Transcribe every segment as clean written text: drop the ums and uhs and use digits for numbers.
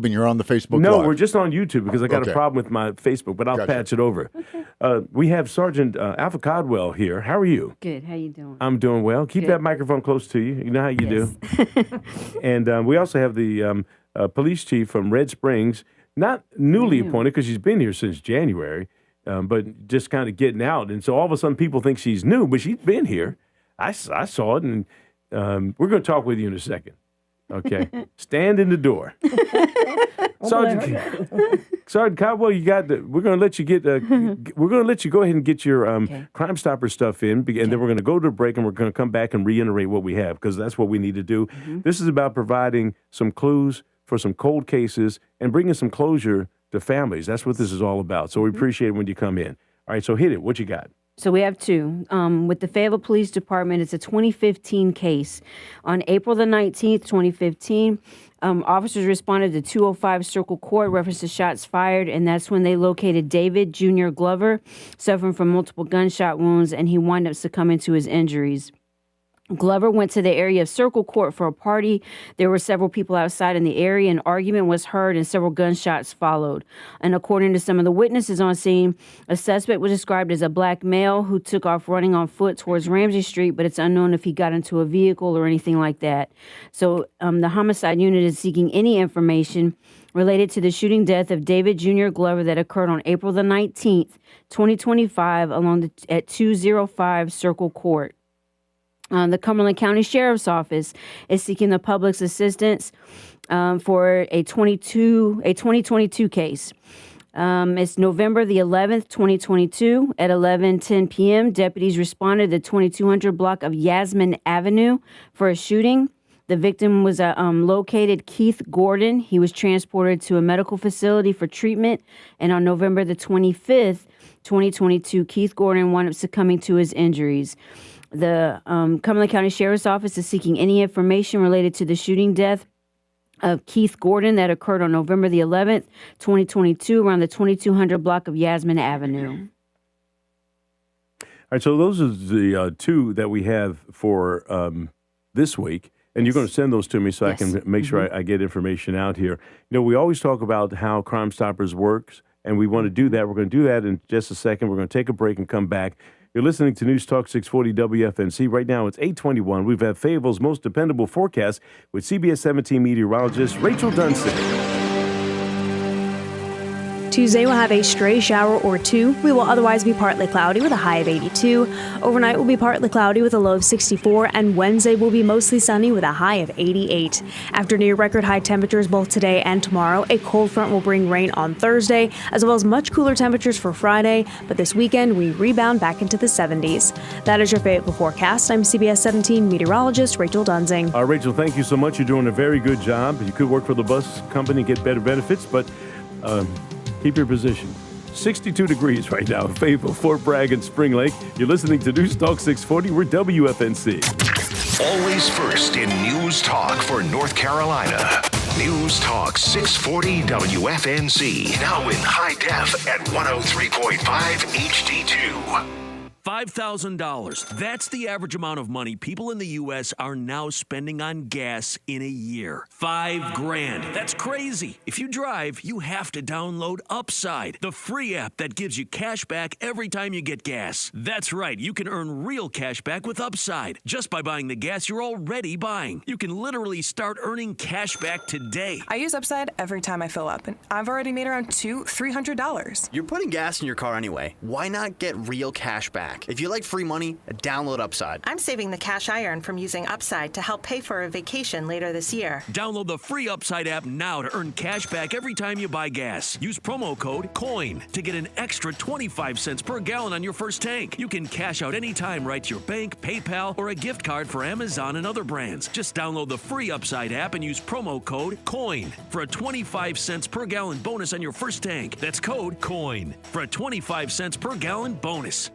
And you're on the Facebook No, Live. we're just on YouTube because I got Okay. a problem with my Facebook, but I'll patch it over. We have Sergeant Alpha Caldwell here. How are you? Good. How you doing? I'm doing well. Keep Good. that microphone close to you. You know how you do. And we also have the police chief from Red Springs, not newly appointed because she's been here since January, but just kind of getting out. And so all of a sudden people think she's new, but she's been here. I saw it, and we're going to talk with you in a second. Okay, stand in the door, Sergeant Caldwell. We're going to let you get. We're going to let you go ahead and get your Crimestoppers stuff in, and then we're going to go to a break, and we're going to come back and reiterate what we have because that's what we need to do. This is about providing some clues for some cold cases and bringing some closure to families. That's what this is all about. So we appreciate it when you come in. All right, so hit it. What you got? So we have two. With the Fayetteville Police Department, it's a 2015 case. On April the 19th, 2015, officers responded to 205 Circle Court, reference to shots fired, and that's when they located David Jr. Glover, suffering from multiple gunshot wounds, and he wound up succumbing to his injuries. Glover went to the area of Circle Court for a party. There were several people outside in the area. An argument was heard and several gunshots followed. And according to some of the witnesses on scene, a suspect was described as a black male who took off running on foot towards Ramsey Street, but it's unknown if he got into a vehicle or anything like that. So the homicide unit is seeking any information related to the shooting death of David Jr. Glover that occurred on April the 19th, 2025, at 205 Circle Court. The Cumberland County Sheriff's Office is seeking the public's assistance for a 2022 case. It's November the 11th, 2022 at 11:10 p.m. Deputies responded to the 2200 block of Yasmin Avenue for a shooting. The victim was located Keith Gordon. He was transported to a medical facility for treatment. And on November the 25th, 2022, Keith Gordon wound up succumbing to his injuries. The Cumberland County Sheriff's Office is seeking any information related to the shooting death of Keith Gordon that occurred on November the 11th, 2022, around the 2200 block of Yasmin Avenue. All right, so those are the two that we have for this week. And you're going to send those to me so I can make sure I get information out here. You know, we always talk about how Crimestoppers works, and we want to do that. We're going to do that in just a second. We're going to take a break and come back. You're listening to News Talk 640 WFNC. Right now, it's 8:21. We've had Fayetteville's most dependable forecast with CBS 17 meteorologist Rachel Dunsey. Tuesday will have a stray shower or two. We will otherwise be partly cloudy with a high of 82. Overnight will be partly cloudy with a low of 64, and Wednesday will be mostly sunny with a high of 88. After near record high temperatures both today and tomorrow, a cold front will bring rain on Thursday, as well as much cooler temperatures for Friday. But this weekend, we rebound back into the 70s. That is your Fayetteville forecast. I'm CBS 17 meteorologist Rachel Dunsing. Rachel, thank you so much. You're doing a very good job. You could work for the bus company, get better benefits, but keep your position. 62 degrees right now in Fayetteville, Fort Bragg, and Spring Lake. You're listening to News Talk 640. We're WFNC. Always first in News Talk for North Carolina. News Talk 640 WFNC. Now in high def at 103.5 HD2. $5,000. That's the average amount of money people in the U.S. are now spending on gas in a year. $5,000. That's crazy. If you drive, you have to download Upside, the free app that gives you cash back every time you get gas. That's right. You can earn real cash back with Upside just by buying the gas you're already buying. You can literally start earning cash back today. I use Upside every time I fill up, and I've already made around $300. You're putting gas in your car anyway. Why not get real cash back? If you like free money, download Upside. I'm saving the cash I earn from using Upside to help pay for a vacation later this year. Download the free Upside app now to earn cash back every time you buy gas. Use promo code COIN to get an extra 25 cents per gallon on your first tank. You can cash out anytime right to your bank, PayPal, or a gift card for Amazon and other brands. Just download the free Upside app and use promo code COIN for a 25 cents per gallon bonus on your first tank. That's code COIN for a 25 cents per gallon bonus.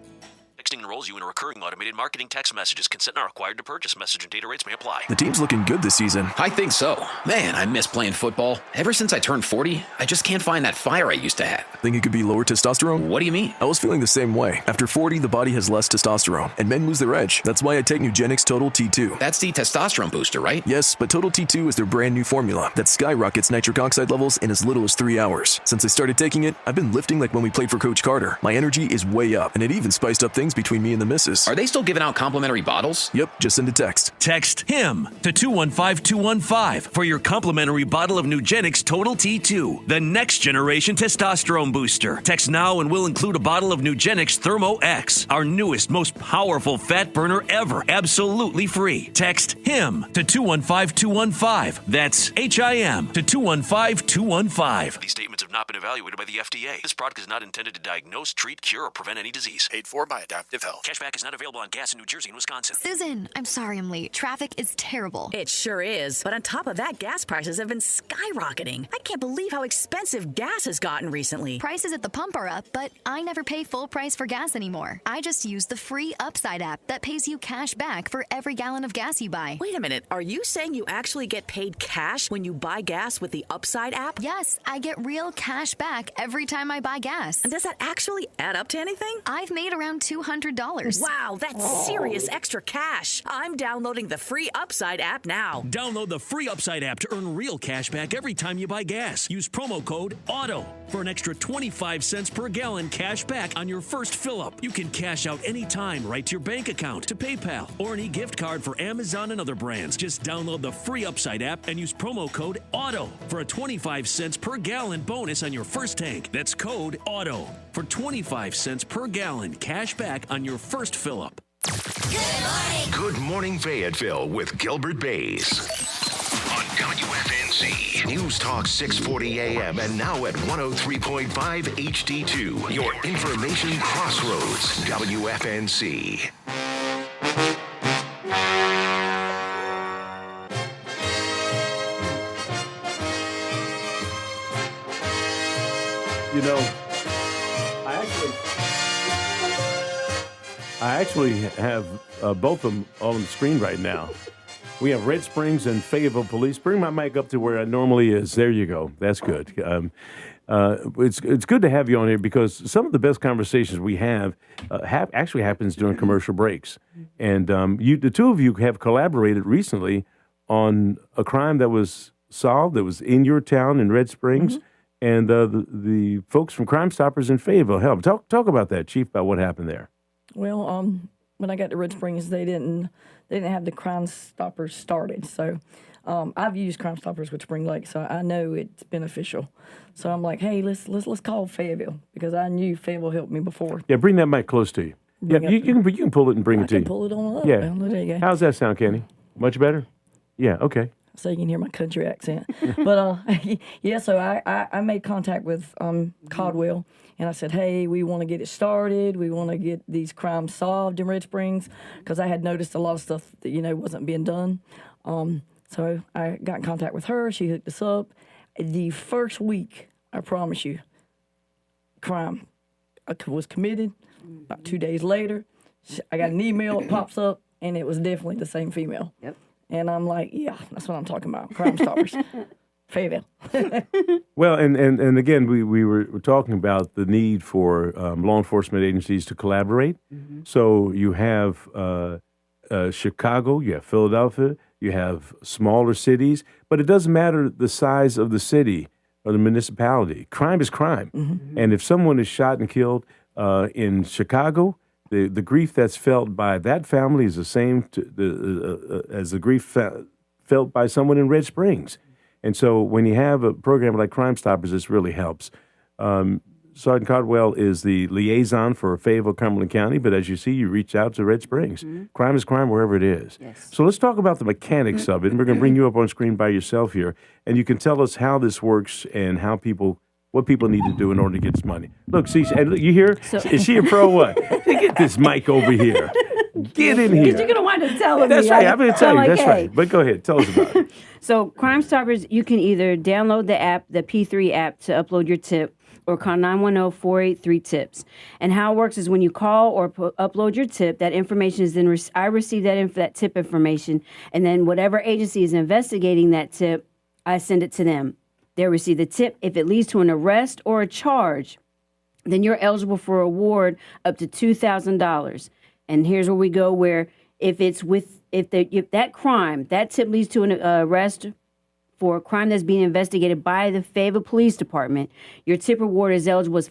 Texting enrolls you in a recurring automated marketing text messages. Consent not required to purchase. Message and data rates may apply. The team's looking good this season. I think so. Man, I miss playing football. Ever since I turned 40, I just can't find that fire I used to have. Think it could be lower testosterone? What do you mean? I was feeling the same way. After 40, the body has less testosterone, and men lose their edge. That's why I take Nugenix Total T2. That's the testosterone booster, right? Yes, but Total T2 is their brand new formula that skyrockets nitric oxide levels in as little as 3 hours. Since I started taking it, I've been lifting like when we played for Coach Carter. My energy is way up, and it even spiced up things between me and the missus. Are they still giving out complimentary bottles? Yep, just send a text. Text HIM to 215-215 for your complimentary bottle of Nugenix Total T2, the next generation testosterone booster. Text now and we'll include a bottle of Nugenix Thermo X, our newest, most powerful fat burner ever, absolutely free. Text HIM to 215-215. That's HIM to 215-215. These statements have not been evaluated by the FDA. This product is not intended to diagnose, treat, cure, or prevent any disease. Paid for by Adaptive Health. Cashback is not available on gas in New Jersey and Wisconsin. Susan, I'm sorry I'm late. Traffic is terrible. It sure is. But on top of that, gas prices have been skyrocketing. I can't believe how expensive gas has gotten recently. Prices at the pump are up, but I never pay full price for gas anymore. I just use the free Upside app that pays you cash back for every gallon of gas you buy. Wait a minute. Are you saying you actually get paid cash when you buy gas with the Upside app? Yes, I get real cash back every time I buy gas. And does that actually add up to anything? I've made around $200. Wow, that's serious extra cash. I'm downloading the free Upside app now. Download the free Upside app to earn real cash back every time you buy gas. Use promo code AUTO for an extra 25 cents per gallon cash back on your first fill-up. You can cash out anytime right to your bank account, to PayPal, or an e-gift card for Amazon and other brands. Just download the free Upside app and use promo code AUTO for a 25 cents per gallon bonus on your first tank. That's code AUTO for 25 cents per gallon cash back on your first fill-up. Good morning, Fayetteville with Gilbert Bays. On WFNZ, News Talk 640 AM and now at 103.5 HD2. Your information crossroads, WFNZ. You know, I actually have both of them on the screen right now. We have Red Springs and Fayetteville Police. Bring my mic up to where it normally is. There you go. That's good. It's good to have you on here because some of the best conversations we have actually happens during commercial breaks. And the two of you have collaborated recently on a crime that was solved that was in your town in Red Springs. Mm-hmm. And the folks from Crimestoppers in Fayetteville helped. Talk about that, Chief, about what happened there. Well, when I got to Red Springs, they didn't have the Crimestoppers started. So I've used Crimestoppers with Spring Lake, so I know it's beneficial. So I'm like, hey, let's call Fayetteville because I knew Fayetteville helped me before. Yeah, bring that mic close to you. You can pull it and bring it to you. I can pull it on up. Yeah. There you go. How's that sound, Kenny? Much better? Yeah. Okay. So you can hear my country accent. But, yeah, so I made contact with Caldwell, and I said, hey, we want to get it started. We want to get these crimes solved in Red Springs because I had noticed a lot of stuff that, wasn't being done. So I got in contact with her. She hooked us up. The first week, I promise you, crime was committed. About 2 days later, I got an email. It pops up, and it was definitely the same female. Yep. And I'm like, yeah, that's what I'm talking about. Crimestoppers. Fayetteville. Well, and again, we were talking about the need for law enforcement agencies to collaborate. Mm-hmm. So you have Chicago, you have Philadelphia, you have smaller cities, but it doesn't matter the size of the city or the municipality. Crime is crime. Mm-hmm. And if someone is shot and killed in Chicago, the grief that's felt by that family is the same as the grief felt by someone in Red Springs. And so when you have a program like Crimestoppers, this really helps. Sergeant Caldwell is the liaison for Fayetteville, Cumberland County, but as you see, you reach out to Red Springs. Mm-hmm. Crime is crime wherever it is. Yes. So let's talk about the mechanics of it, and we're going to bring you up on screen by yourself here, and you can tell us how this works and what people need to do in order to get this money. Look, see, and you hear? Is she a pro what? Get this mic over here. Get in here. Because you're going to want to tell me. That's right. I'm going to tell you. That's right. But go ahead. Tell us about it. So Crimestoppers, you can either download the app, the P3 app, to upload your tip, or call 910-483-TIPS. And how it works is when you call or upload your tip, that information is then I receive that tip information, and then whatever agency is investigating that tip, I send it to them. They'll receive the tip. If it leads to an arrest or a charge, then you're eligible for a reward up to $2,000. And here's where we go, where if that crime, that tip leads to an arrest for a crime that's being investigated by the Fayetteville Police Department, your tip reward is eligible as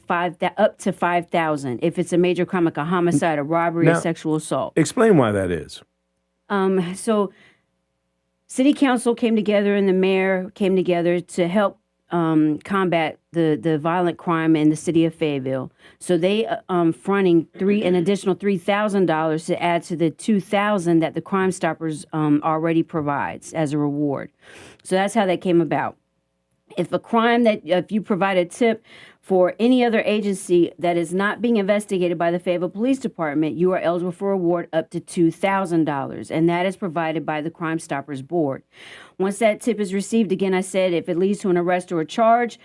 up to $5,000. If it's a major crime like a homicide, a robbery, a sexual assault. Explain why that is. So City Council came together and the mayor came together to help combat the violent crime in the city of Fayetteville. So they fronting an additional $3,000 to add to the $2,000 that the Crimestoppers already provides as a reward. So that's how that came about. If you provide a tip for any other agency that is not being investigated by the Fayetteville Police Department, you are eligible for a reward up to $2,000, and that is provided by the Crimestoppers Board. Once that tip is received, again, I said if it leads to an arrest or a charge,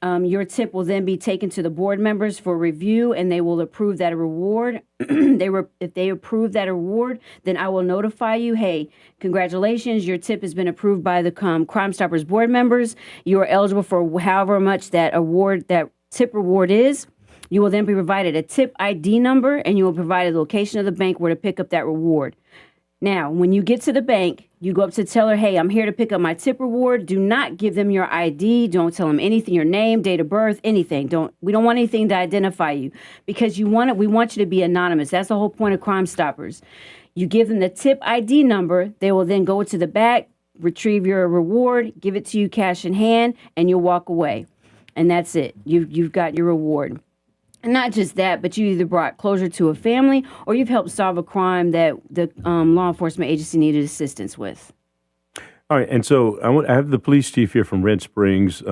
your tip will then be taken to the board members for review, and they will approve that reward. If they approve that award, then I will notify you, hey, congratulations, your tip has been approved by the Crimestoppers board members. You are eligible for however much that tip reward is. You will then be provided a tip ID number, and you will provide the location of the bank where to pick up that reward. Now, when you get to the bank, you go up to the teller, hey, I'm here to pick up my tip reward. Do not give them your ID. Don't tell them anything, your name, date of birth, anything. We don't want anything to identify you because we want you to be anonymous. That's the whole point of Crimestoppers. You give them the tip ID number. They will then go to the back, retrieve your reward, give it to you cash in hand, and you'll walk away. And that's it. You've got your reward. And not just that, but you either brought closure to a family or you've helped solve a crime that the law enforcement agency needed assistance with. All right, and so I have the police chief here from Red Springs.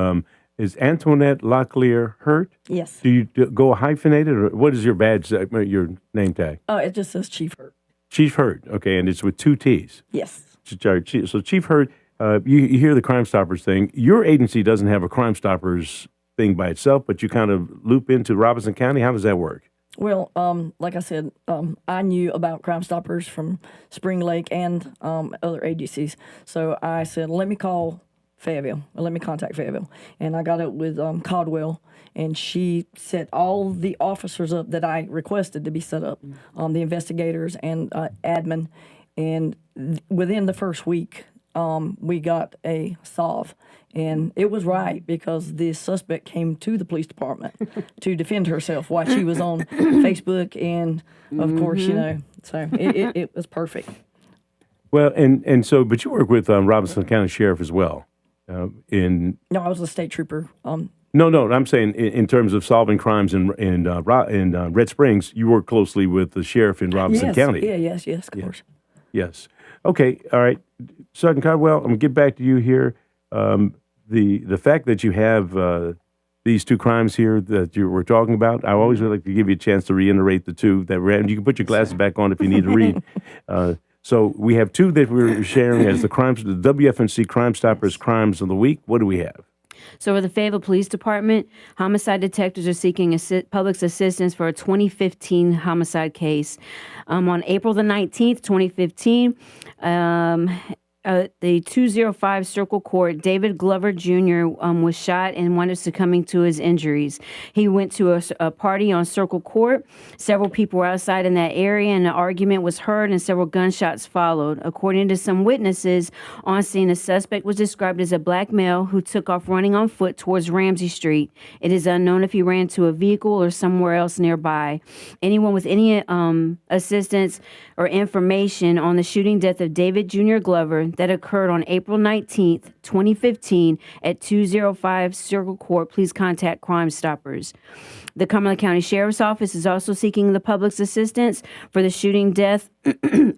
Is Antoinette Locklear Hurt? Yes. Do you go hyphenated, or what is your badge, your name tag? It just says Chief Hurt. Chief Hurt, okay, and it's with two T's. Yes. So Chief Hurt, you hear the Crimestoppers thing. Your agency doesn't have a Crimestoppers thing by itself, but you kind of loop into Robeson County. How does that work? Well, like I said, I knew about Crimestoppers from Spring Lake and other agencies. So I said, let me call Fayetteville, or let me contact Fayetteville. And I got it with Caldwell, and she set all the officers up that I requested to be set up, the investigators and admin. And within the first week, we got a solve. And it was right because the suspect came to the police department to defend herself while she was on Facebook. And, of course, so it was perfect. Well, and so, but you work with Robeson County Sheriff as well. No, I was a state trooper. No, I'm saying in terms of solving crimes in Red Springs, you work closely with the sheriff in Robeson County. Yes, of course. Yes. Okay, all right. Sergeant Caldwell, I'm going to get back to you here. The fact that you have these two crimes here that you were talking about, I always would like to give you a chance to reiterate the two that were, and you can put your glasses back on if you need to read. So we have two that we're sharing as the WFNC Crimestoppers Crimes of the Week. What do we have? So for the Fayetteville Police Department, homicide detectives are seeking public assistance for a 2015 homicide case. On April the 19th, 2015, the 205 Circle Court, David Glover Jr. Was shot and wound up succumbing to his injuries. He went to a party on Circle Court. Several people were outside in that area, and an argument was heard, and several gunshots followed. According to some witnesses on scene, the suspect was described as a black male who took off running on foot towards Ramsey Street. It is unknown if he ran to a vehicle or somewhere else nearby. Anyone with any assistance or information on the shooting death of David Jr. Glover that occurred on April 19th, 2015 at 205 Circle Court, please contact Crimestoppers. The Cumberland County Sheriff's Office is also seeking the public's assistance for the shooting death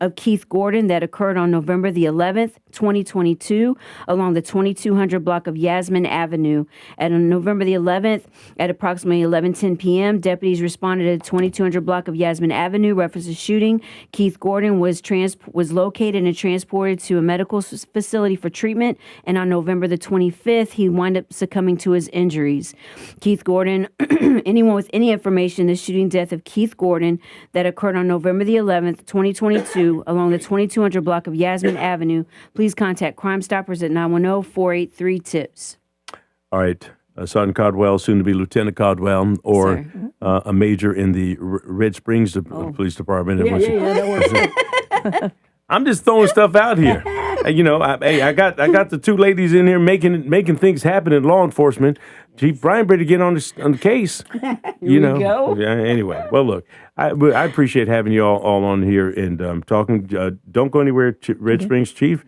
of Keith Gordon that occurred on November the 11th, 2022, along the 2200 block of Yasmin Avenue. On November the 11th, at approximately 11:10 p.m., deputies responded to the 2200 block of Yasmin Avenue, reference to shooting. Keith Gordon was located and transported to a medical facility for treatment and and on November the 25th, he wound up succumbing to his injuries. Keith Gordon, anyone with any information, the shooting death of Keith Gordon that occurred on November the 11th, 2022, along the 2200 block of Yasmin Avenue, please contact Crimestoppers at 910-483-TIPS. All right. Sergeant Caldwell, soon to be Lieutenant Caldwell, or a major in the Red Springs Police Department. That works. I'm just throwing stuff out here. I got the two ladies in here making things happen in law enforcement. Chief Brian better get on the case. Here we go. Yeah, anyway, well, look, I appreciate having you all on here and talking. Don't go anywhere, Red Springs Chief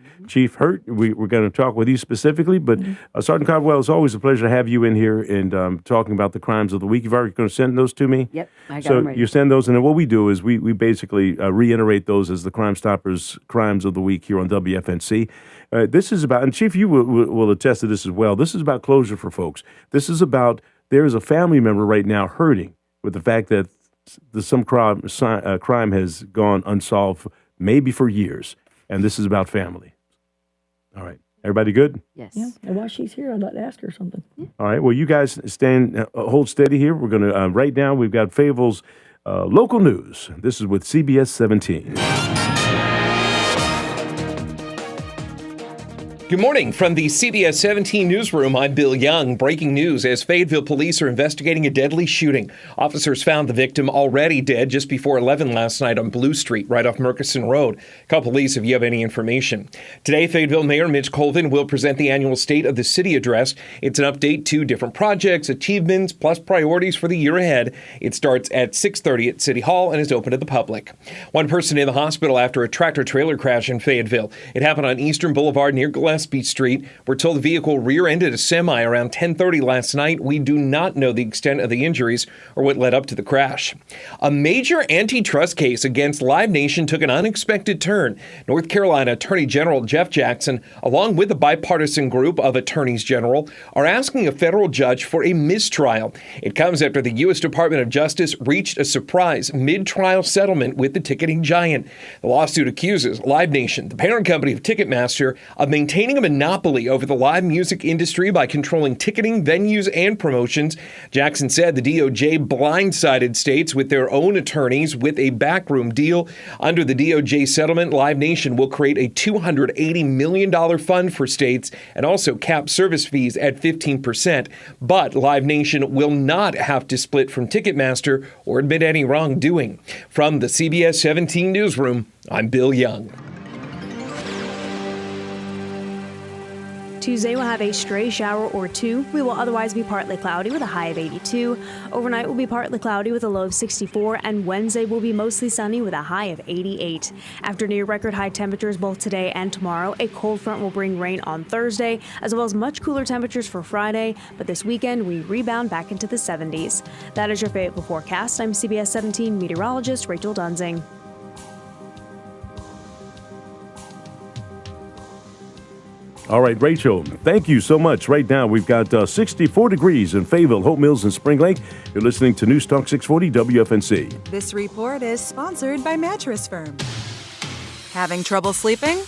Hurt. We're going to talk with you specifically, but Sergeant Caldwell, it's always a pleasure to have you in here and talking about the crimes of the week. You've already going to send those to me? Yep, I got them ready. So you send those, and then what we do is we basically reiterate those as the Crimestoppers crimes of the week here on WFNC. This is about, and Chief, you will attest to this as well, this is about closure for folks. This is about, there is a family member right now hurting with the fact that some crime has gone unsolved, maybe for years, and this is about family. All right. Everybody good? Yes. Yeah. And while she's here, I'd like to ask her something. All right. Well, you guys hold steady here. We're going to, right now, we've got Fayetteville's local news. This is with CBS 17. Good morning from the CBS 17 newsroom. I'm Bill Young. Breaking news as Fayetteville police are investigating a deadly shooting. Officers found the victim already dead just before 11 last night on Blue Street, right off Murchison Road. Call police if you have any information. Today, Fayetteville Mayor Mitch Colvin will present the annual State of the City address. It's an update to different projects, achievements, plus priorities for the year ahead. It starts at 6:30 at City Hall and is open to the public. One person in the hospital after a tractor-trailer crash in Fayetteville. It happened on Eastern Boulevard near Gillespie Street. We're told the vehicle rear-ended a semi around 10:30 last night. We do not know the extent of the injuries or what led up to the crash. A major antitrust case against Live Nation took an unexpected turn. North Carolina Attorney General Jeff Jackson, along with a bipartisan group of attorneys general, are asking a federal judge for a mistrial. It comes after the U.S. Department of Justice reached a surprise mid-trial settlement with the ticketing giant. The lawsuit accuses Live Nation, the parent company of Ticketmaster, of maintaining a monopoly over the live music industry by controlling ticketing, venues, and promotions. Jackson said the DOJ blindsided states with their own attorneys with a backroom deal. Under the DOJ settlement, Live Nation will create a $280 million fund for states and also cap service fees at 15%. But Live Nation will not have to split from Ticketmaster or admit any wrongdoing. From the CBS 17 newsroom, I'm Bill Young. Tuesday will have a stray shower or two. We will otherwise be partly cloudy with a high of 82. Overnight will be partly cloudy with a low of 64, and Wednesday will be mostly sunny with a high of 88. After near record high temperatures both today and tomorrow, a cold front will bring rain on Thursday, as well as much cooler temperatures for Friday, but this weekend we rebound back into the 70s. That is your Fayetteville forecast. I'm CBS 17 meteorologist Rachel Dunzing. All right, Rachel, thank you so much. Right now, we've got 64 degrees in Fayetteville, Hope Mills, and Spring Lake. You're listening to News Talk 640 WFNC. This report is sponsored by Mattress Firm. Having trouble sleeping?